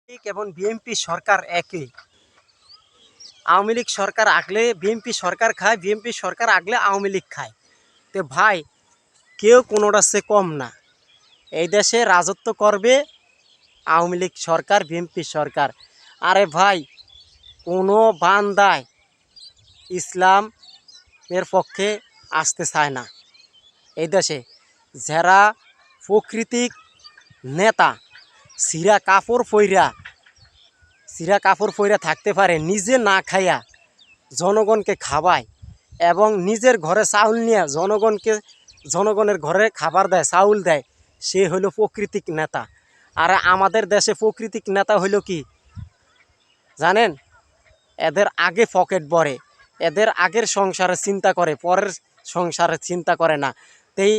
লীগ এবং বিএনপি সরকার একই। আওয়ামী লীগ সরকার আগলে বিএনপি সরকার খায়, বিএনপি সরকার আগলে আওয়ামী লীগ খায়। তো ভাই, কেউ কোনোটা সে কম না। এই দেশে রাজত্ব করবে আওয়ামী লীগ সরকার, বিএনপি সরকার। আরে ভাই, কোনো বান্দায় ইসলামের পক্ষে আসতে চায় না এই দেশে। যারা প্রকৃতিক নেতা সিরা কাপড় পইরা থাকতে পারে, নিজে না খাইয়া জনগণকে খাওয়ায় এবং নিজের ঘরে চাউল নিয়ে জনগণের ঘরে খাবার দেয়, চাউল দেয়, সে হলো প্রকৃতিক নেতা। আর আমাদের দেশে প্রকৃতিক নেতা হইল কি জানেন? এদের আগে পকেট ভরে, এদের আগের সংসারে চিন্তা করে, পরের সংসারে চিন্তা করে না। এই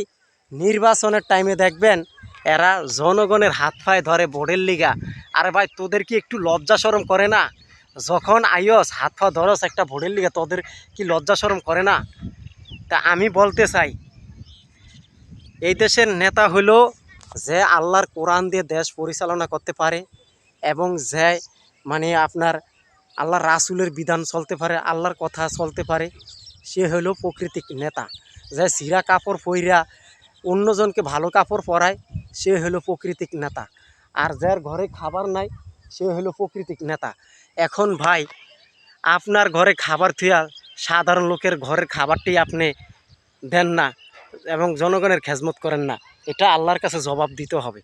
নির্বাচনের টাইমে দেখবেন এরা জনগণের হাত পায়ে ধরে ভোটের লিগা। আরে ভাই, তোদের কি একটু লজ্জা শরম করে না? যখন আইস হাত পা ধরস একটা ভোটের লিগা, তোদের কি লজ্জা শরম করে না? তা আমি বলতে চাই, এই দেশের নেতা হলো যে আল্লাহর কোরআন দিয়ে দেশ পরিচালনা করতে পারে এবং যে আপনার আল্লাহর রাসূলের বিধান চলতে পারে, আল্লাহর কথা চলতে পারে, সে হলো প্রকৃতিক নেতা। যে ছিঁড়া কাপড় পইরা অন্যজনকে ভালো কাপড় পরায়, সে হলো প্রকৃতিক নেতা। আর যার ঘরে খাবার নাই, সে হলো প্রকৃতিক নেতা। এখন ভাই, আপনার ঘরে খাবার থুয়া সাধারণ লোকের ঘরের খাবারটি আপনি দেন না এবং জনগণের খেজমত করেন না, এটা আল্লাহর কাছে জবাব দিতে হবে।